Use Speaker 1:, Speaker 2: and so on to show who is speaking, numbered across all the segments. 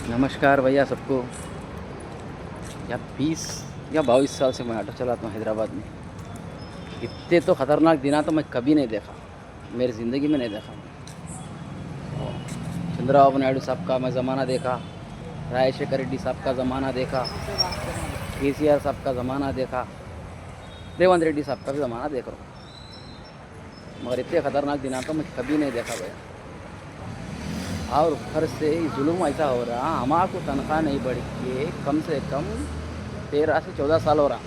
Speaker 1: नमस्कार भैया सबको। या 20 या 22 साल से मैं ऑटो चलाता हूँ हैदराबाद में। इतने तो ख़तरनाक दिन तो मैं कभी नहीं देखा, मेरी ज़िंदगी में नहीं देखा। चंद्रबाबू नायडू साहब का मैं ज़माना देखा, राजशेखर रेड्डी साहब का ज़माना देखा, केसीआर साहब का ज़माना देखा, रेवंत रेड्डी साहब का भी ज़माना देख रहा हूँ, मगर इतने ख़तरनाक दिन तो मैं कभी नहीं देखा भैया। और ऊपर से जुल्म ऐसा हो रहा, हमारे को तनख्वाह नहीं बढ़ी के कम से कम 13 से 14 साल हो रहा।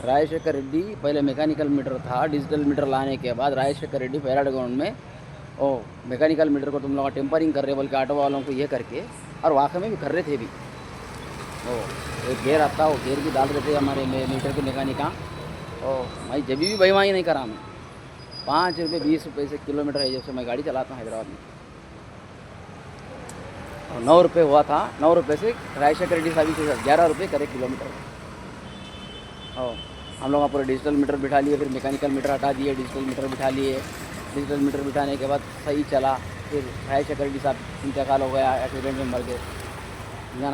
Speaker 1: राजशेखर रेड्डी पहले मैकेनिकल मीटर था, डिजिटल मीटर लाने के बाद राजशेखर रेड्डी पैराड ग्राउंड में ओ मैकेनिकल मीटर को तुम लोग टेम्परिंग कर रहे बोल के ऑटो वालों को ये करके, और वाकई में भी कर रहे थे भी। ओ एक गेयर आता, वो गेयर भी डाल रहे थे हमारे मीटर के मैकेनिक। ओ मैं जब भी बेईमानी नहीं करा, मैं 5 रुपये 20 रुपये से किलोमीटर है जब से मैं गाड़ी चलाता हूँ हैदराबाद में। 9 रुपये हुआ था, 9 रुपये से राजशेखर रेड्डी साहब के साथ 11 रुपये करे किलोमीटर। और हम लोग पूरे डिजिटल मीटर बिठा लिए, फिर मैकेनिकल मीटर हटा दिए, डिजिटल मीटर बिठा लिए। डिजिटल मीटर बिठाने के बाद सही चला, फिर राजशेखर रेड्डी साहब इंतकाल हो गया, एक्सीडेंट में मर गए,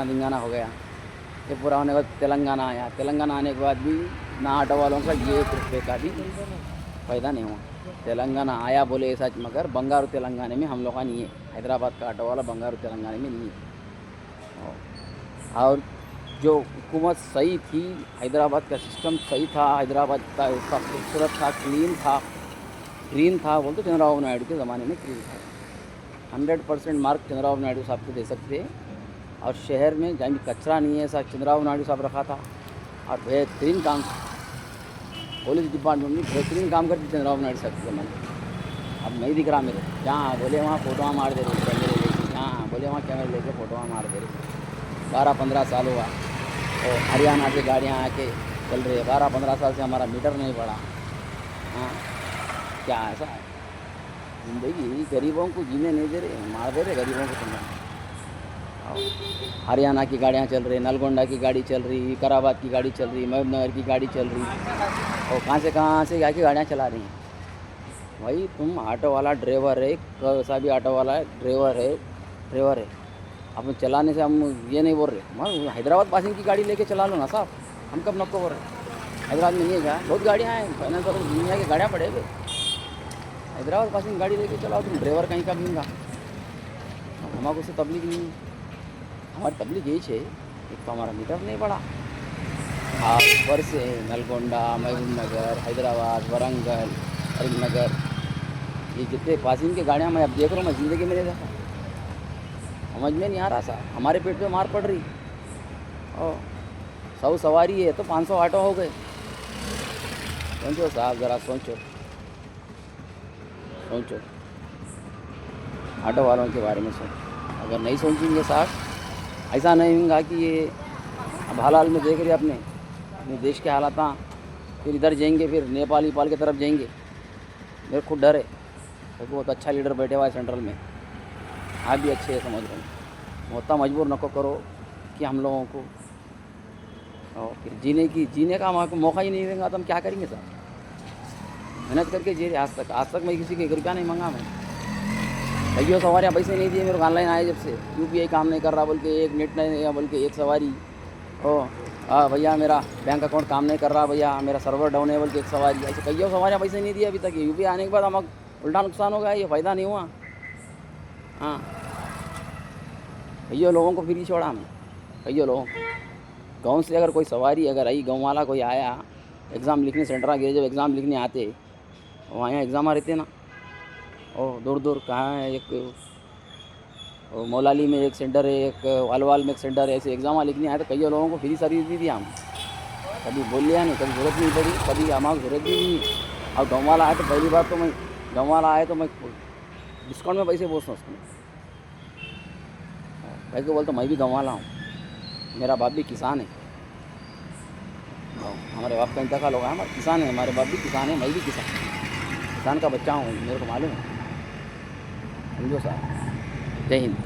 Speaker 1: धिंगाना हो गया। ये पूरा होने के बाद तेलंगाना आया, तेलंगाना आने के बाद भी ना ऑटो वालों का 1 रुपये का भी फ़ायदा नहीं हुआ। तेलंगाना आया बोले ऐसा, मगर बंगारू तेलंगाना में हम लोग का नहीं है। हैदराबाद का ऑटो वाला बंगारू तेलंगाना में नहीं है। और जो हुकूमत सही थी, हैदराबाद का सिस्टम सही था, हैदराबाद का उसका खूबसूरत था, क्लीन था, ग्रीन था, बोलते चंद्रबाबू नायडू के ज़माने में क्लीन था। 100% मार्क चंद्रबाबू नायडू साहब को दे सकते। और शहर में जहाँ भी कचरा नहीं है, ऐसा चंद्रबाबू नायडू साहब रखा था। और बेहतरीन काम, पुलिस डिपार्टमेंट में बेहतरीन काम करती चंद्रबाबू नायडू साहब के ज़माने। अब नहीं दिख रहा मेरे, जहाँ बोले वहाँ फ़ोटोआँ मार दे रहे कैमरे लेके, जहाँ बोले वहाँ कैमरे लेके फ़ोटोआँ मार दे रहे। 12-15 साल हुआ और हरियाणा से गाड़ियाँ आके चल रही है। 12-15 साल से हमारा मीटर नहीं बढ़ा। हाँ, क्या ऐसा है ज़िंदगी? गरीबों को जीने नहीं दे रहे, मार दे रहे गरीबों को। तुम हरियाणा की गाड़ियाँ चल रही, नलगोंडा की गाड़ी चल रही, विकाराबाद की गाड़ी चल रही, महबूबनगर की गाड़ी चल रही, और कहाँ से क्या की गाड़ियाँ चला रही हैं। भाई तुम ऑटो वाला ड्राइवर है, कैसा भी ऑटो वाला ड्राइवर है। अब चलाने से हम ये नहीं बोल रहे, मैं हैदराबाद पासिंग की गाड़ी लेके चला लो ना साहब, हम कब नको बोल रहे। हैदराबाद में नहीं है क्या? बहुत गाड़ियाँ हैं, फाइनेंस और दुनिया की गाड़ियाँ पड़े हुए। हैदराबाद पासिंग गाड़ी लेके चलाओ, तुम ड्राइवर कहीं का मिलेगा। हमारे से तबलीग नहीं है, हमारी तबलीग यही है, एक तो हमारा मीटर नहीं बढ़ा। हाँ, ऊपर से नलगोंडा, महबूबनगर, हैदराबाद, वरंगल, करीमनगर, ये जितने पासिंग की गाड़ियाँ मैं अब देख रहा हूँ, मैं ज़िंदगी में नहीं देखा। समझ में नहीं आ रहा सा, हमारे पेट पे मार पड़ रही। और 100 सवारी है तो 500 ऑटो हो गए। सोचो साहब, ज़रा सोचो ऑटो वालों के बारे में सोचो। अगर नहीं सोचेंगे साहब, ऐसा नहीं होगा कि ये अब हाल में देख रहे अपने देश के हालात, फिर इधर जाएंगे, फिर नेपाल की तरफ जाएंगे। मेरे खुद डर है, क्योंकि बहुत अच्छा लीडर बैठे हुआ है सेंट्रल में। आप भी अच्छे है, समझ रहे हैं। उतना मजबूर नको करो कि हम लोगों को और फिर जीने का मौका ही नहीं देगा तो हम क्या करेंगे सर? मेहनत करके जी रहे आज तक मैं किसी के 1 रुपया नहीं मांगा। मैं कईयों सवारियाँ पैसे नहीं दिए मेरे को, ऑनलाइन आए जब से यूपीआई काम नहीं कर रहा बोल के, एक नेट नहीं बोल के एक सवारी। भैया मेरा बैंक अकाउंट काम नहीं कर रहा, भैया मेरा सर्वर डाउन है बोल के एक सवारी। ऐसे कईयों सवारियाँ पैसे नहीं दिए अभी तक। यूपीआई आने के बाद हम उल्टा नुकसान हो गया, ये फ़ायदा नहीं हुआ। हाँ, कईयों लोगों को फ्री छोड़ा मैं, कईयों लोगों को। गाँव से अगर कोई सवारी अगर आई, गाँव वाला कोई आया एग्ज़ाम लिखने, सेंटर गए जब एग्ज़ाम लिखने आते, वहाँ एग्ज़ाम रहते ना, और दूर कहाँ है, एक मौलाली में एक सेंटर है, एक वालवाल में एक सेंटर है, ऐसे एग्ज़ाम लिखने आए तो कई लोगों को फ्री सर्विस भी दिया हम। कभी बोल लिया नहीं, कभी ज़रूरत नहीं पड़ी, कभी हमारी ज़रूरत भी नहीं। और गाँव वाला आए तो पहली बार तो मैं डिस्काउंट में पैसे पूछता हूँ उसको। भाई को बोलता मैं भी गाँव वाला हूँ, मेरा बाप भी किसान है। हमारे बाप का इंतकाल होगा, हमारे किसान है, हमारे बाप भी किसान है, मैं भी किसान का बच्चा हूँ, मेरे को मालूम है। समझो साहब। जय हिंद।